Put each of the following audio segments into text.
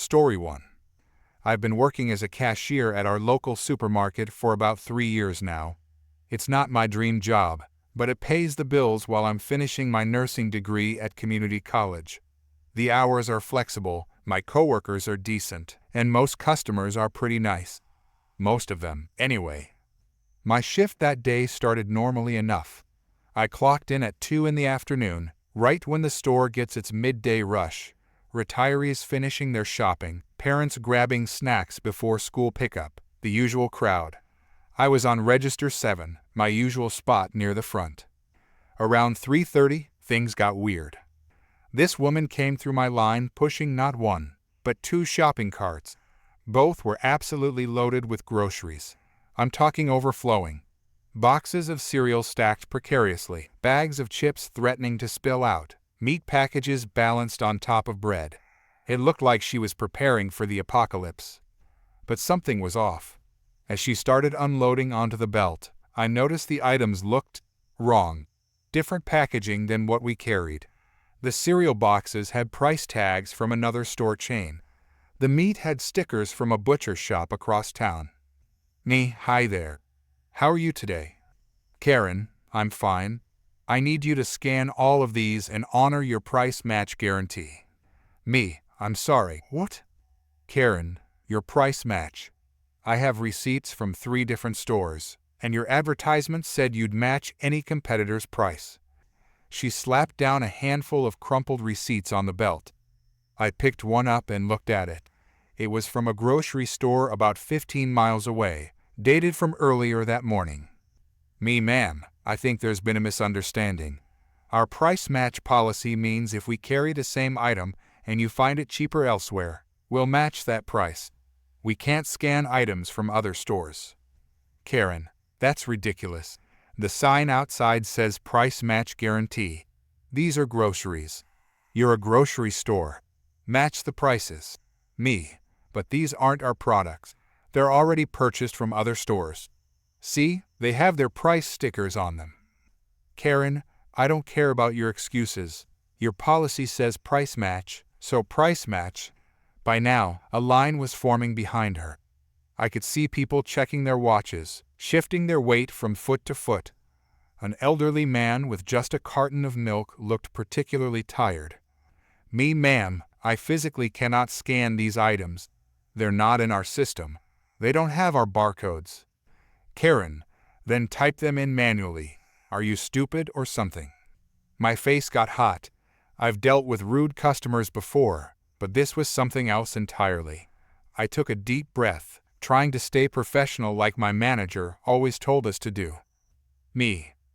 Story 1. I've been working as a cashier at our local supermarket for about 3 years now. It's not my dream job, but it pays the bills while I'm finishing my nursing degree at community college. The hours are flexible, my coworkers are decent, and most customers are pretty nice. Most of them, anyway. My shift that day started normally enough. I clocked in at 2 in the afternoon, right when the store gets its midday rush. Retirees finishing their shopping, parents grabbing snacks before school pickup, the usual crowd. I was on register 7, my usual spot near the front. Around 3:30, things got weird. This woman came through my line pushing not one, but 2 shopping carts. Both were absolutely loaded with groceries. I'm talking overflowing. Boxes of cereal stacked precariously, bags of chips threatening to spill out, meat packages balanced on top of bread. It looked like she was preparing for the apocalypse. But something was off. As she started unloading onto the belt, I noticed the items looked wrong. Different packaging than what we carried. The cereal boxes had price tags from another store chain. The meat had stickers from a butcher shop across town. Hi there. How are you today? Karen, I'm fine. I need you to scan all of these and honor your price match guarantee. I'm sorry. What? Karen, your price match. I have receipts from 3 different stores, and your advertisement said you'd match any competitor's price. She slapped down a handful of crumpled receipts on the belt. I picked one up and looked at it. It was from a grocery store about 15 miles away, dated from earlier that morning. Ma'am, I think there's been a misunderstanding. Our price match policy means if we carry the same item and you find it cheaper elsewhere, we'll match that price. We can't scan items from other stores. Karen, that's ridiculous. The sign outside says price match guarantee. These are groceries. You're a grocery store. Match the prices. But these aren't our products. They're already purchased from other stores. See, they have their price stickers on them. Karen, I don't care about your excuses. Your policy says price match, so price match. By now, a line was forming behind her. I could see people checking their watches, shifting their weight from foot to foot. An elderly man with just a carton of milk looked particularly tired. Ma'am, I physically cannot scan these items. They're not in our system. They don't have our barcodes. Karen, then type them in manually. Are you stupid or something? My face got hot. I've dealt with rude customers before, but this was something else entirely. I took a deep breath, trying to stay professional like my manager always told us to do.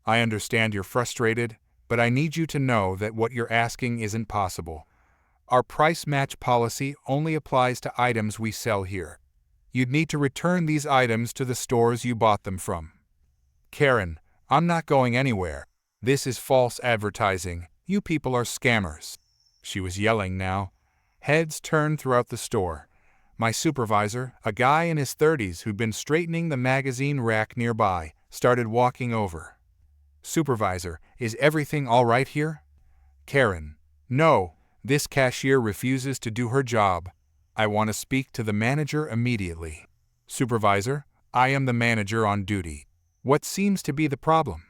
I understand you're frustrated, but I need you to know that what you're asking isn't possible. Our price match policy only applies to items we sell here. You'd need to return these items to the stores you bought them from. Karen, I'm not going anywhere. This is false advertising. You people are scammers. She was yelling now. Heads turned throughout the store. My supervisor, a guy in his 30s who'd been straightening the magazine rack nearby, started walking over. Supervisor, is everything all right here? Karen, no, this cashier refuses to do her job. I want to speak to the manager immediately. Supervisor, I am the manager on duty. What seems to be the problem?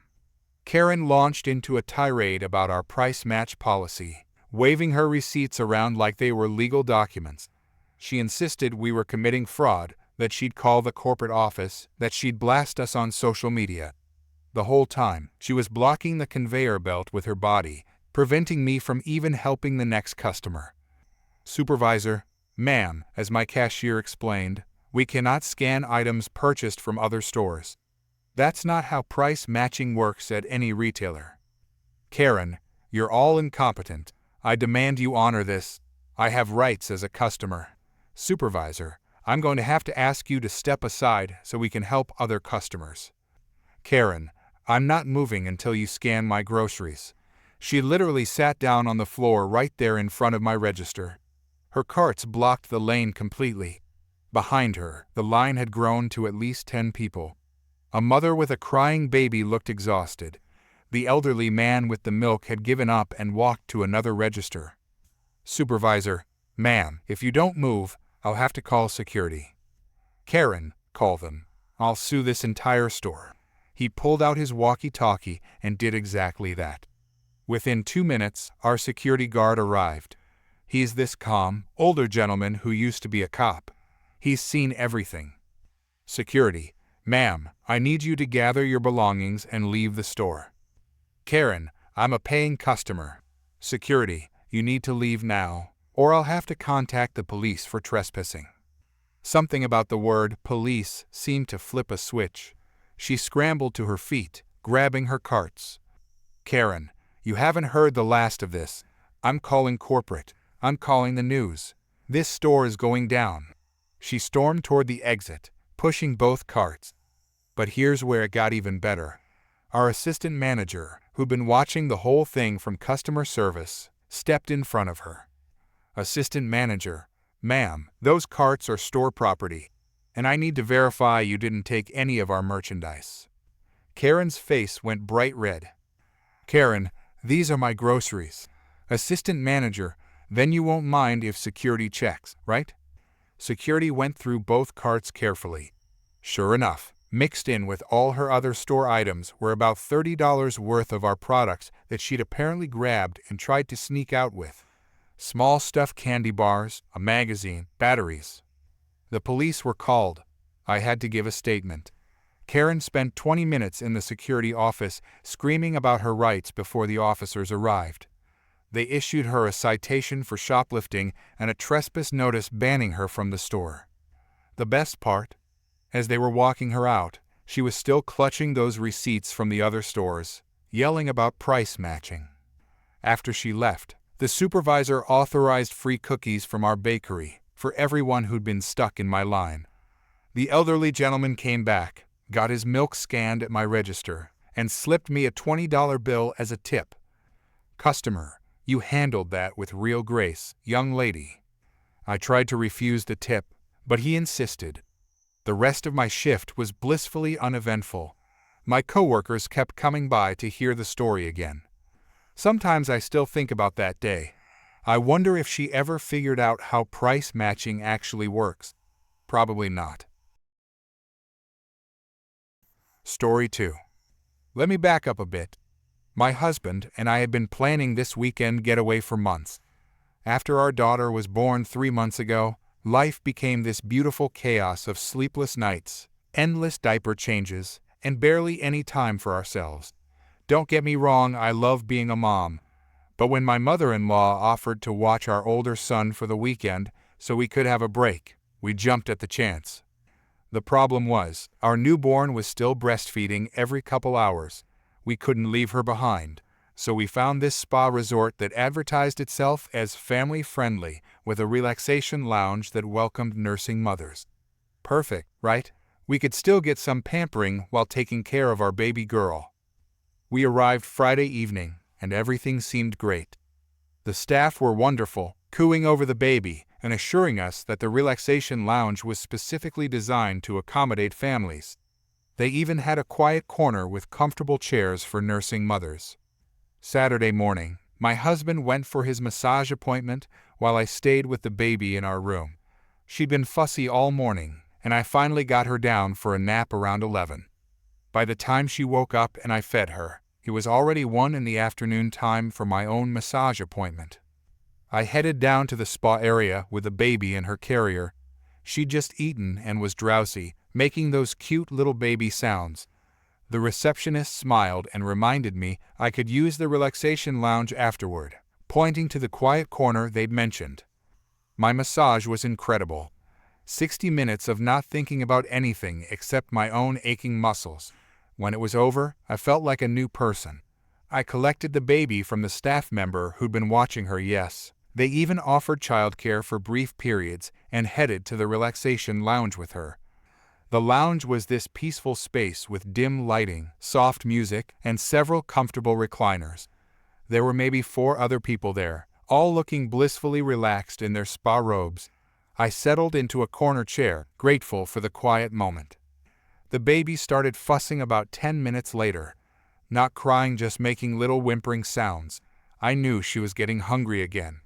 Karen launched into a tirade about our price match policy, waving her receipts around like they were legal documents. She insisted we were committing fraud, that she'd call the corporate office, that she'd blast us on social media. The whole time, she was blocking the conveyor belt with her body, preventing me from even helping the next customer. Supervisor, ma'am, as my cashier explained, we cannot scan items purchased from other stores. That's not how price matching works at any retailer. Karen, you're all incompetent. I demand you honor this. I have rights as a customer. Supervisor, I'm going to have to ask you to step aside so we can help other customers. Karen, I'm not moving until you scan my groceries. She literally sat down on the floor right there in front of my register. Her carts blocked the lane completely. Behind her, the line had grown to at least 10 people. A mother with a crying baby looked exhausted. The elderly man with the milk had given up and walked to another register. Supervisor, Ma'am, if you don't move, I'll have to call security. Karen, call them. I'll sue this entire store. He pulled out his walkie-talkie and did exactly that. Within 2 minutes, our security guard arrived. He's this calm, older gentleman who used to be a cop. He's seen everything. Security, ma'am, I need you to gather your belongings and leave the store. Karen, I'm a paying customer. Security, you need to leave now, or I'll have to contact the police for trespassing. Something about the word police seemed to flip a switch. She scrambled to her feet, grabbing her carts. Karen, you haven't heard the last of this. I'm calling corporate. I'm calling the news. This store is going down. She stormed toward the exit, pushing both carts. But here's where it got even better. Our assistant manager, who'd been watching the whole thing from customer service, stepped in front of her. Assistant manager, ma'am, those carts are store property, and I need to verify you didn't take any of our merchandise. Karen's face went bright red. Karen, these are my groceries. Assistant manager, then you won't mind if security checks, right? Security went through both carts carefully. Sure enough, mixed in with all her other store items were about $30 worth of our products that she'd apparently grabbed and tried to sneak out with. Small stuffed candy bars, a magazine, batteries. The police were called. I had to give a statement. Karen spent 20 minutes in the security office screaming about her rights before the officers arrived. They issued her a citation for shoplifting and a trespass notice banning her from the store. The best part? As they were walking her out, she was still clutching those receipts from the other stores, yelling about price matching. After she left, the supervisor authorized free cookies from our bakery for everyone who'd been stuck in my line. The elderly gentleman came back, got his milk scanned at my register, and slipped me a $20 bill as a tip. Customer, you handled that with real grace, young lady. I tried to refuse the tip, but he insisted. The rest of my shift was blissfully uneventful. My coworkers kept coming by to hear the story again. Sometimes I still think about that day. I wonder if she ever figured out how price matching actually works. Probably not. Story 2. Let me back up a bit. My husband and I had been planning this weekend getaway for months. After our daughter was born 3 months ago, life became this beautiful chaos of sleepless nights, endless diaper changes, and barely any time for ourselves. Don't get me wrong, I love being a mom. But when my mother-in-law offered to watch our older son for the weekend so we could have a break, we jumped at the chance. The problem was, our newborn was still breastfeeding every couple hours. We couldn't leave her behind, so we found this spa resort that advertised itself as family-friendly with a relaxation lounge that welcomed nursing mothers. Perfect, right? We could still get some pampering while taking care of our baby girl. We arrived Friday evening, and everything seemed great. The staff were wonderful, cooing over the baby and assuring us that the relaxation lounge was specifically designed to accommodate families. They even had a quiet corner with comfortable chairs for nursing mothers. Saturday morning, my husband went for his massage appointment while I stayed with the baby in our room. She'd been fussy all morning, and I finally got her down for a nap around 11. By the time she woke up and I fed her, it was already 1 in the afternoon time for my own massage appointment. I headed down to the spa area with the baby in her carrier. She'd just eaten and was drowsy, making those cute little baby sounds. The receptionist smiled and reminded me I could use the relaxation lounge afterward, pointing to the quiet corner they'd mentioned. My massage was incredible. 60 minutes of not thinking about anything except my own aching muscles. When it was over, I felt like a new person. I collected the baby from the staff member who'd been watching her, yes. They even offered childcare for brief periods and headed to the relaxation lounge with her. The lounge was this peaceful space with dim lighting, soft music, and several comfortable recliners. There were maybe 4 other people there, all looking blissfully relaxed in their spa robes. I settled into a corner chair, grateful for the quiet moment. The baby started fussing about 10 minutes later. Not crying, just making little whimpering sounds. I knew she was getting hungry again.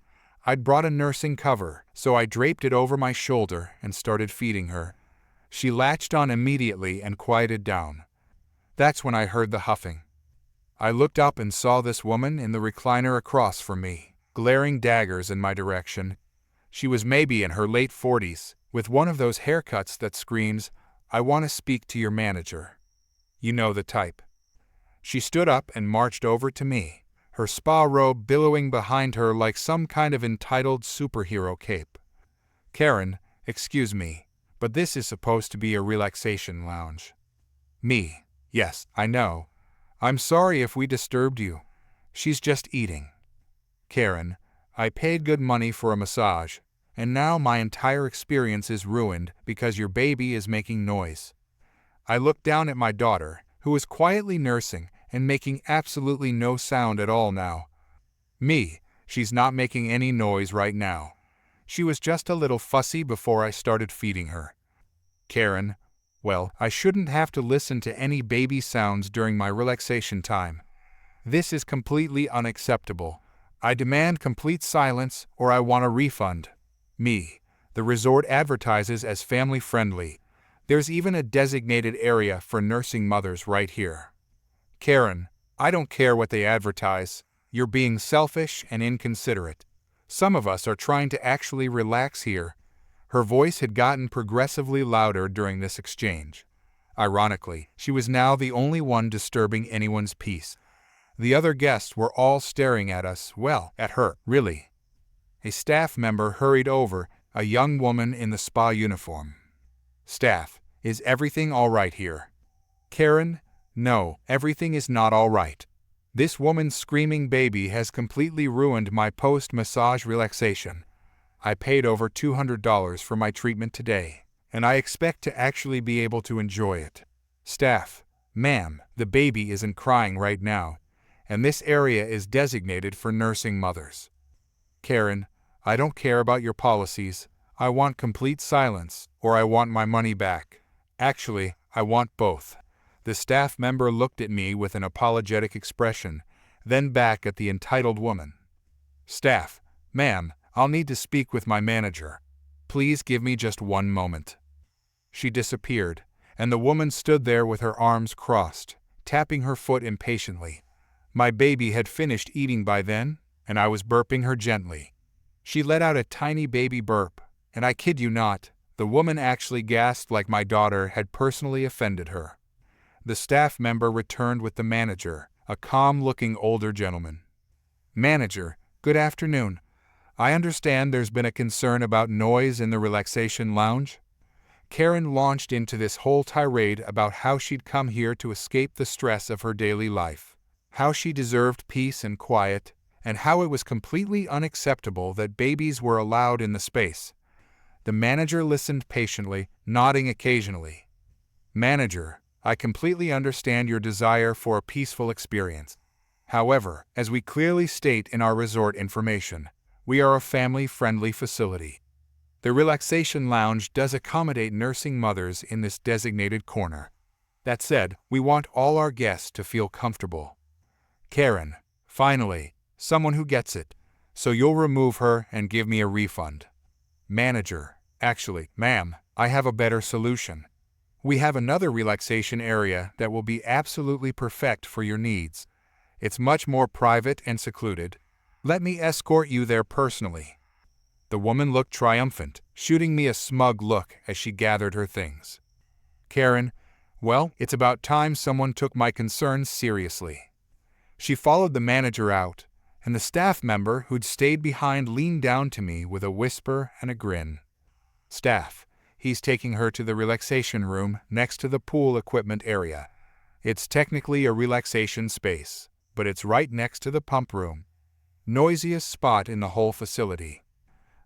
I'd brought a nursing cover, so I draped it over my shoulder and started feeding her. She latched on immediately and quieted down. That's when I heard the huffing. I looked up and saw this woman in the recliner across from me, glaring daggers in my direction. She was maybe in her late 40s, with one of those haircuts that screams, "I want to speak to your manager." You know the type. She stood up and marched over to me, her spa robe billowing behind her like some kind of entitled superhero cape. "Karen, excuse me, but this is supposed to be a relaxation lounge." Me. "Yes, I know. I'm sorry if we disturbed you. She's just eating." "Karen, I paid good money for a massage, and now my entire experience is ruined because your baby is making noise." I looked down at my daughter, who was quietly nursing and making absolutely no sound at all now. Me, she's not making any noise right now. She was just a little fussy before I started feeding her. "Karen, well, I shouldn't have to listen to any baby sounds during my relaxation time. This is completely unacceptable. I demand complete silence or I want a refund." Me, the resort advertises as family-friendly. There's even a designated area for nursing mothers right here. "Karen, I don't care what they advertise. You're being selfish and inconsiderate. Some of us are trying to actually relax here." Her voice had gotten progressively louder during this exchange. Ironically, she was now the only one disturbing anyone's peace. The other guests were all staring at us, well, at her, really. A staff member hurried over, a young woman in the spa uniform. "Staff, is everything all right here?" "Karen, no, everything is not all right. This woman's screaming baby has completely ruined my post-massage relaxation. I paid over $200 for my treatment today, and I expect to actually be able to enjoy it." "Staff, ma'am, the baby isn't crying right now, and this area is designated for nursing mothers." "Karen, I don't care about your policies. I want complete silence, or I want my money back. Actually, I want both." The staff member looked at me with an apologetic expression, then back at the entitled woman. "Staff, ma'am, I'll need to speak with my manager. Please give me just one moment." She disappeared, and the woman stood there with her arms crossed, tapping her foot impatiently. My baby had finished eating by then, and I was burping her gently. She let out a tiny baby burp, and I kid you not, the woman actually gasped like my daughter had personally offended her. The staff member returned with the manager, a calm-looking older gentleman. "Manager, good afternoon. I understand there's been a concern about noise in the relaxation lounge." Karen launched into this whole tirade about how she'd come here to escape the stress of her daily life, how she deserved peace and quiet, and how it was completely unacceptable that babies were allowed in the space. The manager listened patiently, nodding occasionally. "Manager, I completely understand your desire for a peaceful experience. However, as we clearly state in our resort information, we are a family-friendly facility. The relaxation lounge does accommodate nursing mothers in this designated corner. That said, we want all our guests to feel comfortable." "Karen, finally, someone who gets it. So you'll remove her and give me a refund." Manager, "Actually, ma'am, I have a better solution. We have another relaxation area that will be absolutely perfect for your needs. It's much more private and secluded. Let me escort you there personally." The woman looked triumphant, shooting me a smug look as she gathered her things. "Karen, well, it's about time someone took my concerns seriously." She followed the manager out, and the staff member who'd stayed behind leaned down to me with a whisper and a grin. "Staff, he's taking her to the relaxation room next to the pool equipment area. It's technically a relaxation space, but it's right next to the pump room. Noisiest spot in the whole facility."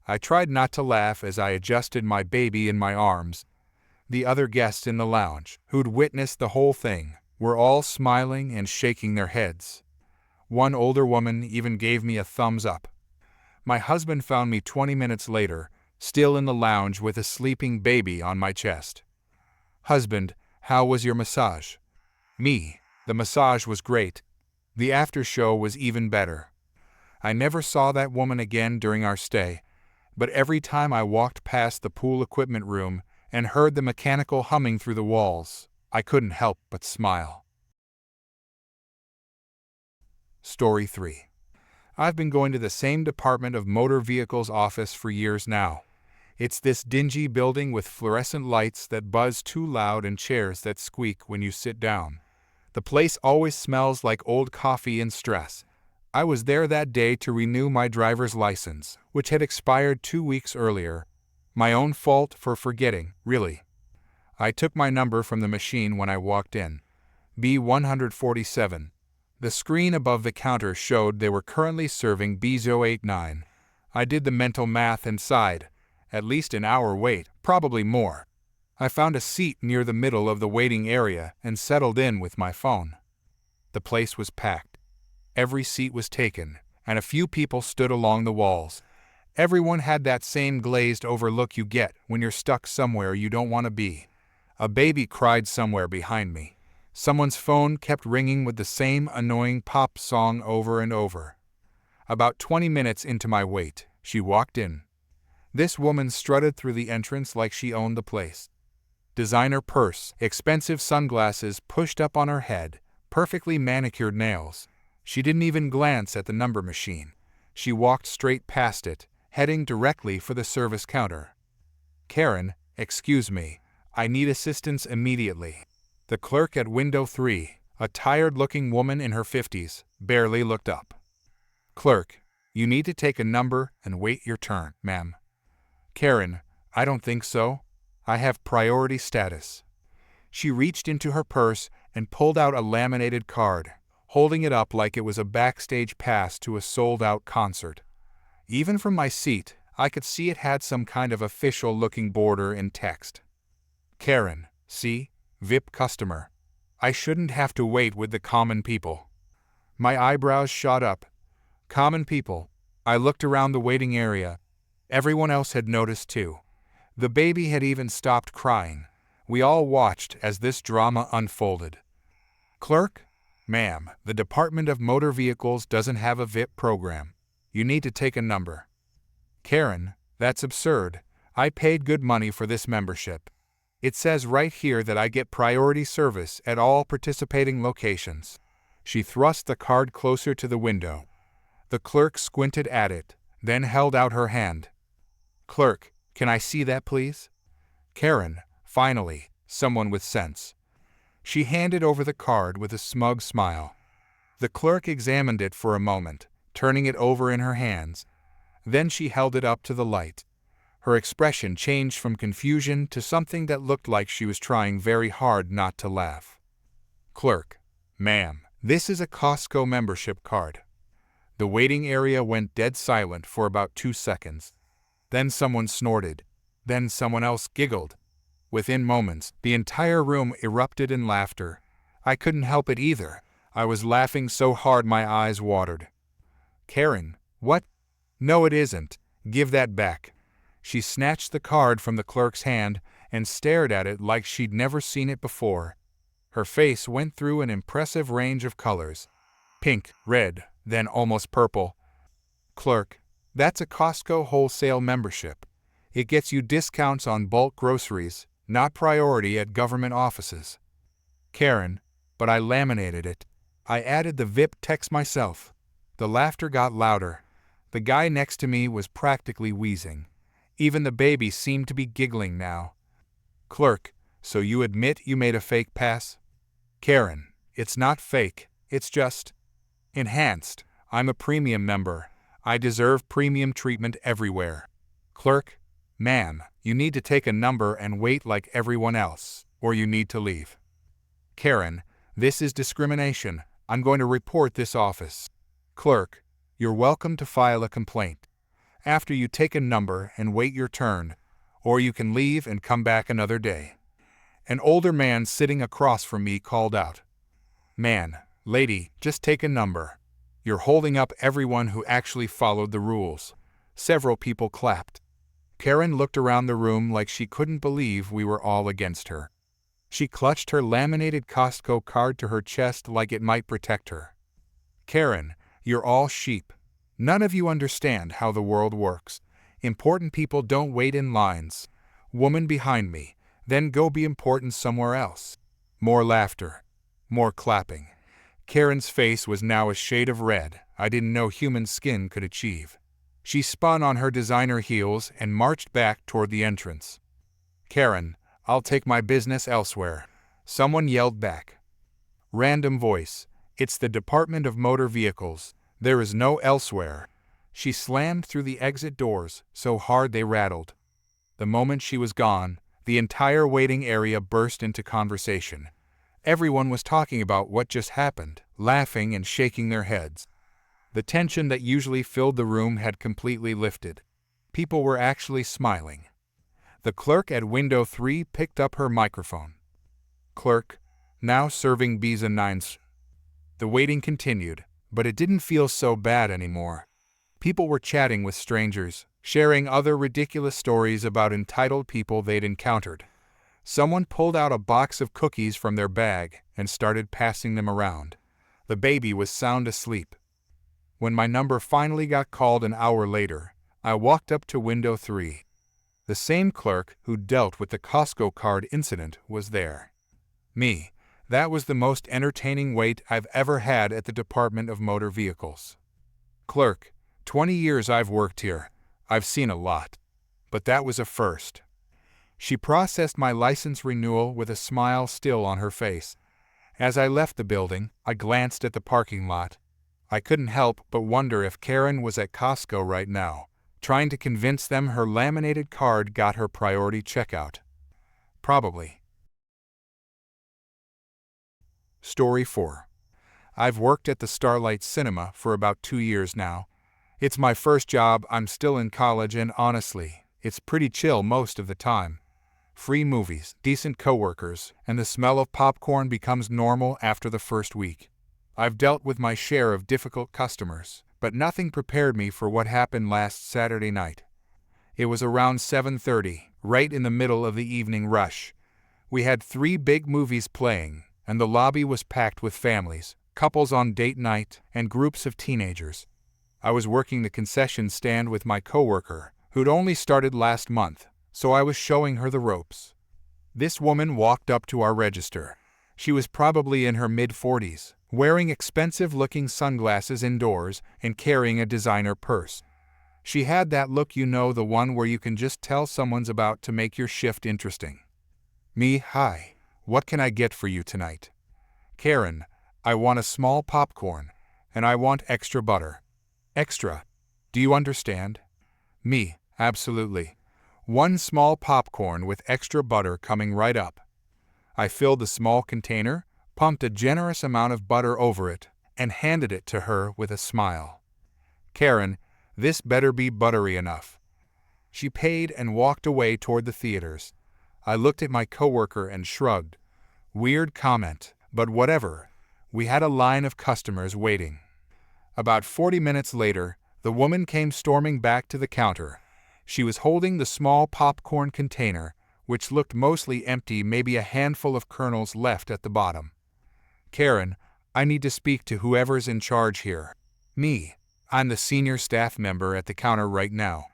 I tried not to laugh as I adjusted my baby in my arms. The other guests in the lounge, who'd witnessed the whole thing, were all smiling and shaking their heads. One older woman even gave me a thumbs up. My husband found me 20 minutes later, still in the lounge with a sleeping baby on my chest. "Husband, how was your massage?" Me, the massage was great. The after show was even better. I never saw that woman again during our stay, but every time I walked past the pool equipment room and heard the mechanical humming through the walls, I couldn't help but smile. Story 3. I've been going to the same Department of Motor Vehicles office for years now. It's this dingy building with fluorescent lights that buzz too loud and chairs that squeak when you sit down. The place always smells like old coffee and stress. I was there that day to renew my driver's license, which had expired 2 weeks earlier. My own fault for forgetting, really. I took my number from the machine when I walked in. B147. The screen above the counter showed they were currently serving B089. I did the mental math and sighed. At least an hour wait, probably more. I found a seat near the middle of the waiting area and settled in with my phone. The place was packed. Every seat was taken, and a few people stood along the walls. Everyone had that same glazed-over look you get when you're stuck somewhere you don't want to be. A baby cried somewhere behind me. Someone's phone kept ringing with the same annoying pop song over and over. About 20 minutes into my wait, she walked in. This woman strutted through the entrance like she owned the place. Designer purse, expensive sunglasses pushed up on her head, perfectly manicured nails. She didn't even glance at the number machine. She walked straight past it, heading directly for the service counter. "Karen, excuse me, I need assistance immediately." The clerk at window 3, a tired-looking woman in her 50s, barely looked up. "Clerk, you need to take a number and wait your turn, ma'am." "Karen, I don't think so. I have priority status." She reached into her purse and pulled out a laminated card, holding it up like it was a backstage pass to a sold-out concert. Even from my seat, I could see it had some kind of official-looking border and text. "Karen, see? VIP customer. I shouldn't have to wait with the common people." My eyebrows shot up. Common people. I looked around the waiting area. Everyone else had noticed too. The baby had even stopped crying. We all watched as this drama unfolded. "Clerk? Ma'am, the Department of Motor Vehicles doesn't have a VIP program. You need to take a number." "Karen, that's absurd. I paid good money for this membership. It says right here that I get priority service at all participating locations." She thrust the card closer to the window. The clerk squinted at it, then held out her hand. "Clerk, can I see that, please?" Karen, finally, someone with sense. She handed over the card with a smug smile. The clerk examined it for a moment, turning it over in her hands. Then she held it up to the light. Her expression changed from confusion to something that looked like she was trying very hard not to laugh. "Clerk, ma'am, this is a Costco membership card." The waiting area went dead silent for about 2 seconds. Then someone snorted. Then someone else giggled. Within moments, the entire room erupted in laughter. I couldn't help it either. I was laughing so hard my eyes watered. "Karen, what? No, it isn't. Give that back." She snatched the card from the clerk's hand and stared at it like she'd never seen it before. Her face went through an impressive range of colors. Pink, red, then almost purple. "Clerk, that's a Costco wholesale membership. It gets you discounts on bulk groceries, not priority at government offices." "Karen, but I laminated it. I added the VIP text myself." The laughter got louder. The guy next to me was practically wheezing. Even the baby seemed to be giggling now. "Clerk, so you admit you made a fake pass?" "Karen, it's not fake, it's just enhanced. I'm a premium member. I deserve premium treatment everywhere." "Clerk, ma'am, you need to take a number and wait like everyone else, or you need to leave." "Karen, this is discrimination. I'm going to report this office." "Clerk, you're welcome to file a complaint after you take a number and wait your turn, or you can leave and come back another day." An older man sitting across from me called out, "Man, lady, just take a number. You're holding up everyone who actually followed the rules." Several people clapped. Karen looked around the room like she couldn't believe we were all against her. She clutched her laminated Costco card to her chest like it might protect her. "Karen, you're all sheep. None of you understand how the world works. Important people don't wait in lines. Woman behind me, then go be important somewhere else. More laughter. More clapping. Karen's face was now a shade of red I didn't know human skin could achieve. She spun on her designer heels and marched back toward the entrance. Karen, I'll take my business elsewhere. Someone yelled back. Random voice. It's the Department of Motor Vehicles. There is no elsewhere. She slammed through the exit doors so hard they rattled. The moment she was gone, the entire waiting area burst into conversation. Everyone was talking about what just happened, laughing and shaking their heads. The tension that usually filled the room had completely lifted. People were actually smiling. The clerk at window 3 picked up her microphone. Clerk, now serving B's and Nines. The waiting continued, but it didn't feel so bad anymore. People were chatting with strangers, sharing other ridiculous stories about entitled people they'd encountered. Someone pulled out a box of cookies from their bag and started passing them around. The baby was sound asleep. When my number finally got called an hour later, I walked up to window 3. The same clerk who dealt with the Costco card incident was there. Me. That was the most entertaining wait I've ever had at the Department of Motor Vehicles. Clerk, 20 years I've worked here. I've seen a lot. But that was a first. She processed my license renewal with a smile still on her face. As I left the building, I glanced at the parking lot. I couldn't help but wonder if Karen was at Costco right now, trying to convince them her laminated card got her priority checkout. Probably. Story 4. I've worked at the Starlight Cinema for about 2 years now. It's my first job, I'm still in college, and honestly, it's pretty chill most of the time. Free movies, decent coworkers, and the smell of popcorn becomes normal after the first week. I've dealt with my share of difficult customers, but nothing prepared me for what happened last Saturday night. It was around 7:30, right in the middle of the evening rush. We had 3 big movies playing, and the lobby was packed with families, couples on date night, and groups of teenagers. I was working the concession stand with my coworker, who'd only started last month, so I was showing her the ropes. This woman walked up to our register. She was probably in her mid-40s, wearing expensive-looking sunglasses indoors and carrying a designer purse. She had that look, you know, the one where you can just tell someone's about to make your shift interesting. Me, hi. What can I get for you tonight? Karen, I want a small popcorn, and I want extra butter. Extra. Do you understand? Me, absolutely. 1 small popcorn with extra butter coming right up. I filled the small container, pumped a generous amount of butter over it, and handed it to her with a smile. Karen, this better be buttery enough. She paid and walked away toward the theaters. I looked at my coworker and shrugged. Weird comment, but whatever. We had a line of customers waiting. About 40 minutes later, the woman came storming back to the counter. She was holding the small popcorn container, which looked mostly empty, maybe a handful of kernels left at the bottom. Karen, I need to speak to whoever's in charge here. Me. I'm the senior staff member at the counter right now.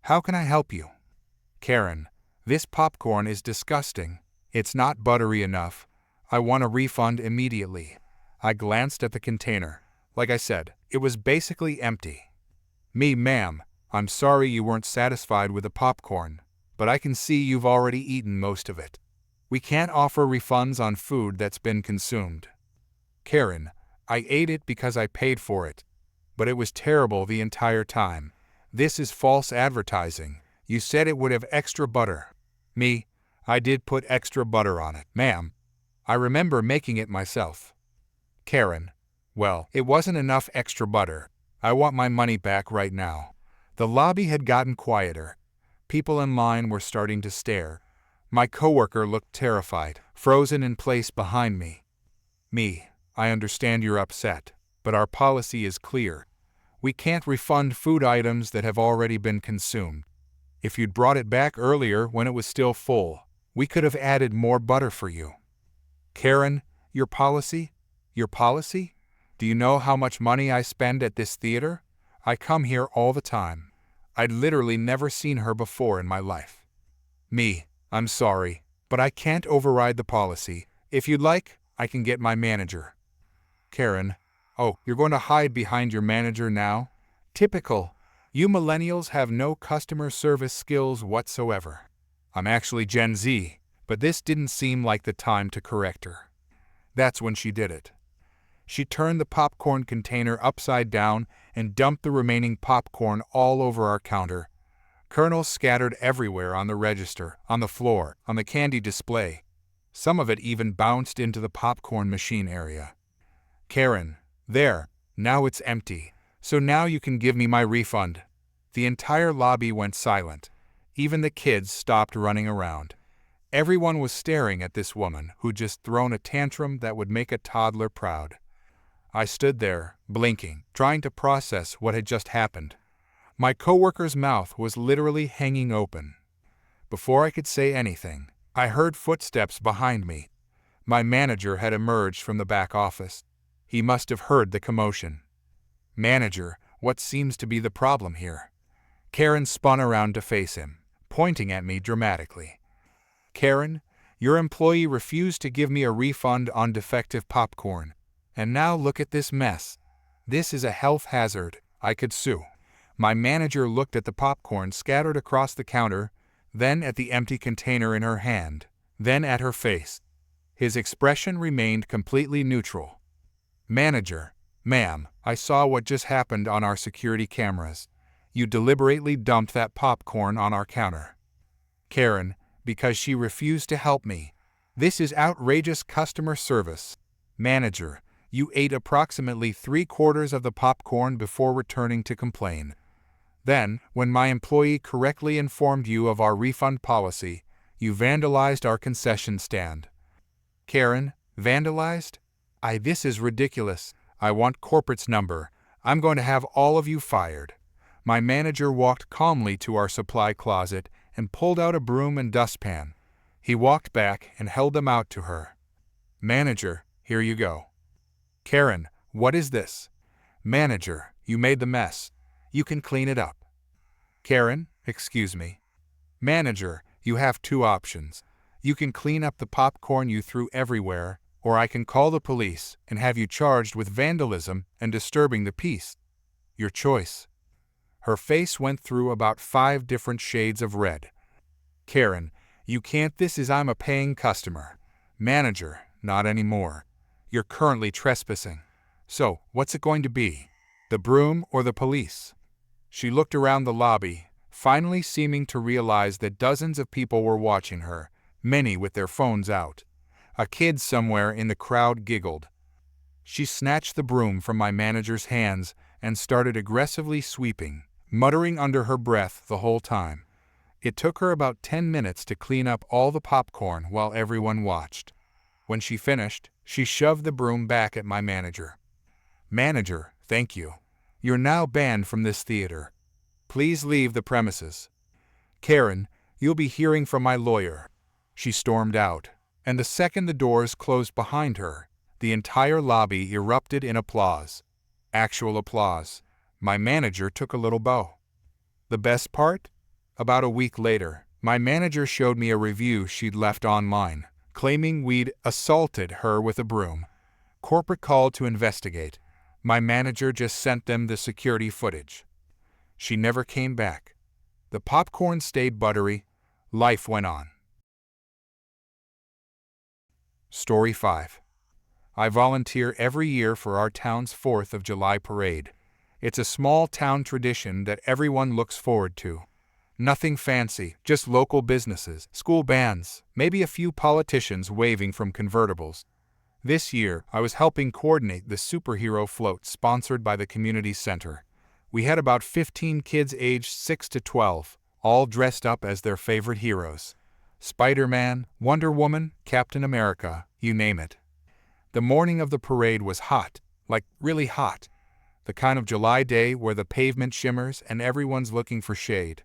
How can I help you? Karen, this popcorn is disgusting. It's not buttery enough. I want a refund immediately. I glanced at the container. Like I said, it was basically empty. Me, ma'am, I'm sorry you weren't satisfied with the popcorn, but I can see you've already eaten most of it. We can't offer refunds on food that's been consumed. Karen, I ate it because I paid for it. But it was terrible the entire time. This is false advertising. You said it would have extra butter. Me, I did put extra butter on it, ma'am. I remember making it myself. Karen, well, it wasn't enough extra butter. I want my money back right now. The lobby had gotten quieter. People in line were starting to stare. My coworker looked terrified, frozen in place behind me. Me, I understand you're upset, but our policy is clear. We can't refund food items that have already been consumed. If you'd brought it back earlier when it was still full, we could have added more butter for you. Karen, your policy? Your policy? Do you know how much money I spend at this theater? I come here all the time. I'd literally never seen her before in my life. I'm sorry, but I can't override the policy. If you'd like, I can get my manager. Karen, oh, you're going to hide behind your manager now? Typical. You millennials have no customer service skills whatsoever. I'm actually Gen Z, but this didn't seem like the time to correct her. That's when she did it. She turned the popcorn container upside down and dumped the remaining popcorn all over our counter. Kernels scattered everywhere on the register, on the floor, on the candy display. Some of it even bounced into the popcorn machine area. Karen, there, now it's empty, so now you can give me my refund. The entire lobby went silent. Even the kids stopped running around. Everyone was staring at this woman who'd just thrown a tantrum that would make a toddler proud. I stood there, blinking, trying to process what had just happened. My coworker's mouth was literally hanging open. Before I could say anything, I heard footsteps behind me. My manager had emerged from the back office. He must have heard the commotion. Manager, what seems to be the problem here? Karen spun around to face him, pointing at me dramatically. Karen, your employee refused to give me a refund on defective popcorn. And now look at this mess. This is a health hazard. I could sue. My manager looked at the popcorn scattered across the counter, then at the empty container in her hand, then at her face. His expression remained completely neutral. Manager, ma'am, I saw what just happened on our security cameras. You deliberately dumped that popcorn on our counter. Karen, because she refused to help me. This is outrageous customer service. Manager, you ate approximately 3/4 of the popcorn before returning to complain. Then, when my employee correctly informed you of our refund policy, you vandalized our concession stand. Karen, vandalized? This is ridiculous. I want corporate's number. I'm going to have all of you fired. My manager walked calmly to our supply closet and pulled out a broom and dustpan. He walked back and held them out to her. Manager, here you go. Karen, what is this? Manager, you made the mess. You can clean it up. Karen, excuse me. Manager, you have two options. You can clean up the popcorn you threw everywhere, or I can call the police and have you charged with vandalism and disturbing the peace. Your choice. Her face went through about 5 different shades of red. Karen, you can't. I'm a paying customer. Manager, not anymore. You're currently trespassing. So, what's it going to be? The broom or the police? She looked around the lobby, finally seeming to realize that dozens of people were watching her, many with their phones out. A kid somewhere in the crowd giggled. She snatched the broom from my manager's hands and started aggressively sweeping, muttering under her breath the whole time. It took her about 10 minutes to clean up all the popcorn while everyone watched. When she finished, she shoved the broom back at my manager. Manager, thank you. You're now banned from this theater. Please leave the premises. Karen, you'll be hearing from my lawyer. She stormed out, and the second the doors closed behind her, the entire lobby erupted in applause. Actual applause. My manager took a little bow. The best part? About a week later, my manager showed me a review she'd left online, claiming we'd assaulted her with a broom. Corporate called to investigate. My manager just sent them the security footage. She never came back. The popcorn stayed buttery. Life went on. Story 5. I volunteer every year for our town's 4th of July parade. It's a small town tradition that everyone looks forward to. Nothing fancy, just local businesses, school bands, maybe a few politicians waving from convertibles. This year, I was helping coordinate the superhero float sponsored by the community center. We had about 15 kids aged 6 to 12, all dressed up as their favorite heroes. Spider-Man, Wonder Woman, Captain America, you name it. The morning of the parade was hot, like really hot. The kind of July day where the pavement shimmers and everyone's looking for shade.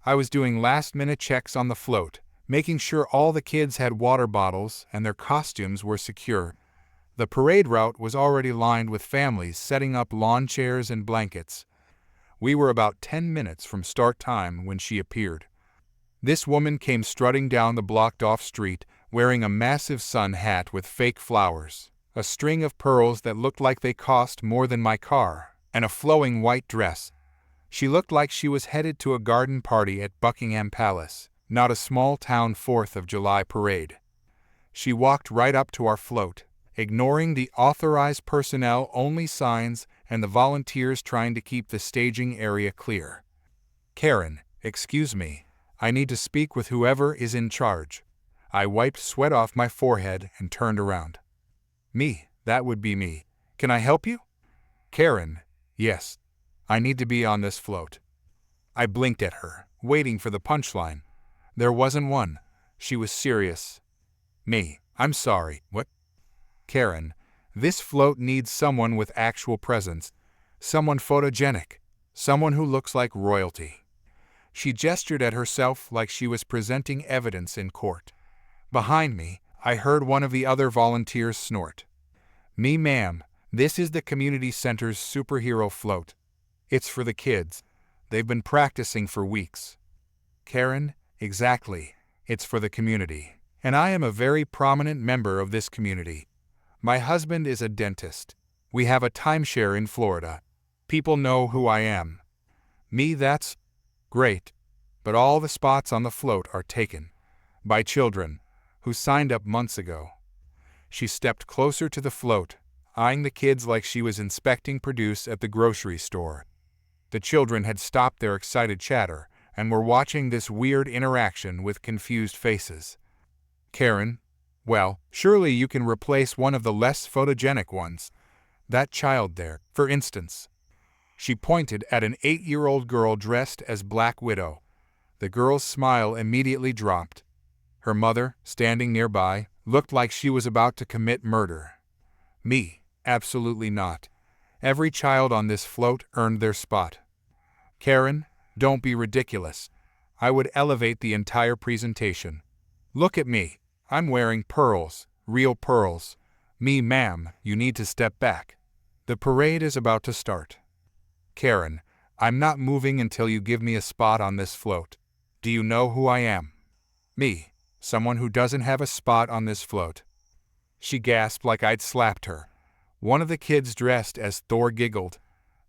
I was doing last-minute checks on the float, making sure all the kids had water bottles and their costumes were secure. The parade route was already lined with families setting up lawn chairs and blankets. We were about 10 minutes from start time when she appeared. This woman came strutting down the blocked-off street, wearing a massive sun hat with fake flowers, a string of pearls that looked like they cost more than my car, and a flowing white dress. She looked like she was headed to a garden party at Buckingham Palace, not a small-town 4th of July parade. She walked right up to our float, ignoring the authorized personnel-only signs and the volunteers trying to keep the staging area clear. "Karen, excuse me. I need to speak with whoever is in charge." I wiped sweat off my forehead and turned around. "Me, that would be me. Can I help you?" "Karen, yes. I need to be on this float." I blinked at her, waiting for the punchline. There wasn't one. She was serious. "Me, I'm sorry, what?" "Karen, this float needs someone with actual presence, someone photogenic, someone who looks like royalty." She gestured at herself like she was presenting evidence in court. Behind me, I heard one of the other volunteers snort. "Me, ma'am, this is the community center's superhero float. It's for the kids. They've been practicing for weeks." "Karen, exactly. It's for the community. And I am a very prominent member of this community. My husband is a dentist. We have a timeshare in Florida. People know who I am." "Me, that's great. But all the spots on the float are taken by children who signed up months ago." She stepped closer to the float, eyeing the kids like she was inspecting produce at the grocery store. The children had stopped their excited chatter and were watching this weird interaction with confused faces. "Karen, well, surely you can replace one of the less photogenic ones. That child there, for instance." She pointed at an 8-year-old girl dressed as Black Widow. The girl's smile immediately dropped. Her mother, standing nearby, looked like she was about to commit murder. "Me, absolutely not. Every child on this float earned their spot." "Karen, don't be ridiculous. I would elevate the entire presentation. Look at me. I'm wearing pearls, real pearls. Me, ma'am, you need to step back. The parade is about to start." "Karen, I'm not moving until you give me a spot on this float. Do you know who I am?" "Me, someone who doesn't have a spot on this float." She gasped like I'd slapped her. One of the kids dressed as Thor giggled.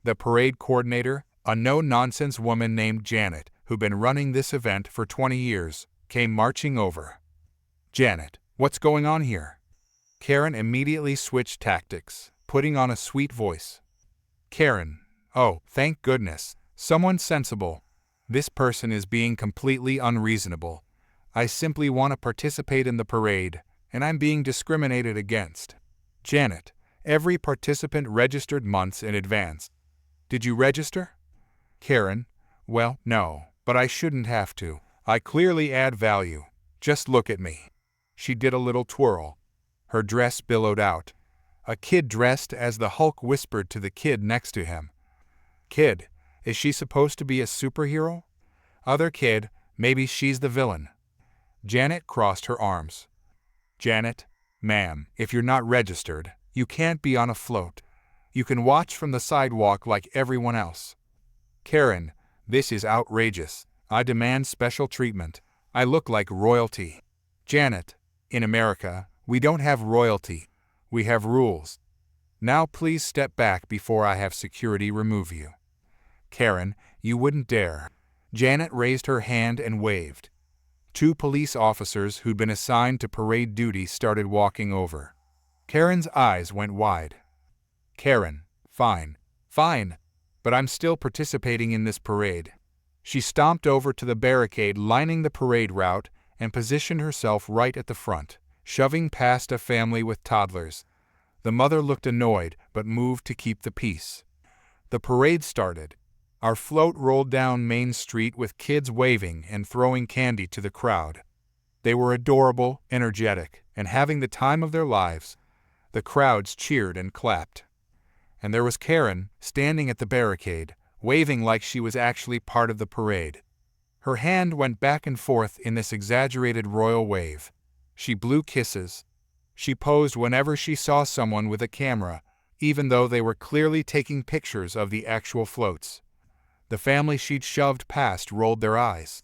The parade coordinator, a no-nonsense woman named Janet, who'd been running this event for 20 years, came marching over. "Janet, what's going on here?" Karen immediately switched tactics, putting on a sweet voice. "Karen, oh, thank goodness, someone sensible. This person is being completely unreasonable. I simply want to participate in the parade, and I'm being discriminated against." "Janet, every participant registered months in advance. Did you register?" "Karen, well, no, but I shouldn't have to. I clearly add value. Just look at me." She did a little twirl. Her dress billowed out. A kid dressed as the Hulk whispered to the kid next to him. "Kid, is she supposed to be a superhero?" "Other kid, maybe she's the villain." Janet crossed her arms. "Janet, ma'am, if you're not registered, you can't be on a float. You can watch from the sidewalk like everyone else." "Karen, this is outrageous. I demand special treatment. I look like royalty." "Janet, in America, we don't have royalty. We have rules. Now please step back before I have security remove you." "Karen, you wouldn't dare." Janet raised her hand and waved. 2 police officers who'd been assigned to parade duty started walking over. Karen's eyes went wide. "Karen, fine, fine, but I'm still participating in this parade." She stomped over to the barricade lining the parade route and positioned herself right at the front, shoving past a family with toddlers. The mother looked annoyed but moved to keep the peace. The parade started. Our float rolled down Main Street with kids waving and throwing candy to the crowd. They were adorable, energetic, and having the time of their lives. The crowds cheered and clapped. And there was Karen, standing at the barricade, waving like she was actually part of the parade. Her hand went back and forth in this exaggerated royal wave. She blew kisses. She posed whenever she saw someone with a camera, even though they were clearly taking pictures of the actual floats. The family she'd shoved past rolled their eyes.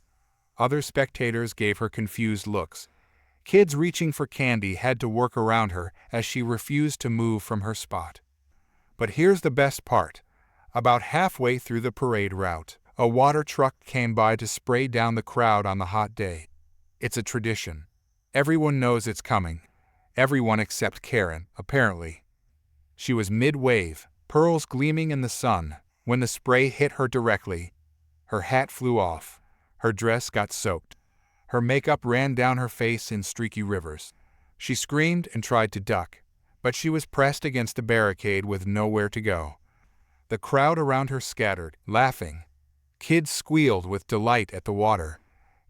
Other spectators gave her confused looks. Kids reaching for candy had to work around her as she refused to move from her spot. But here's the best part. About halfway through the parade route, a water truck came by to spray down the crowd on the hot day. It's a tradition. Everyone knows it's coming. Everyone except Karen, apparently. She was mid-wave, pearls gleaming in the sun, when the spray hit her directly. Her hat flew off. Her dress got soaked. Her makeup ran down her face in streaky rivers. She screamed and tried to duck, but she was pressed against a barricade with nowhere to go. The crowd around her scattered, laughing. Kids squealed with delight at the water.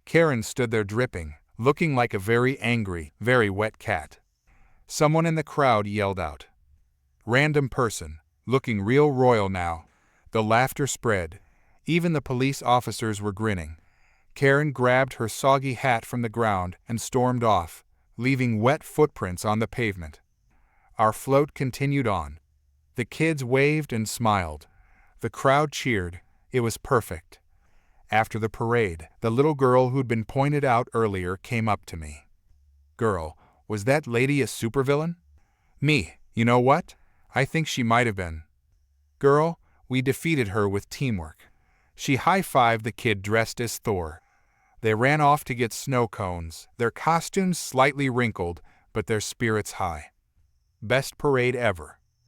Karen stood there dripping, looking like a very angry, very wet cat. Someone in the crowd yelled out, "Random person, looking real royal now." The laughter spread. Even the police officers were grinning. Karen grabbed her soggy hat from the ground and stormed off, leaving wet footprints on the pavement. Our float continued on. The kids waved and smiled. The crowd cheered. It was perfect. After the parade, the little girl who'd been pointed out earlier came up to me. "Girl, was that lady a supervillain?" "Me, you know what? I think she might have been." "Girl, we defeated her with teamwork." She high-fived the kid dressed as Thor. They ran off to get snow cones, their costumes slightly wrinkled, but their spirits high. Best parade ever.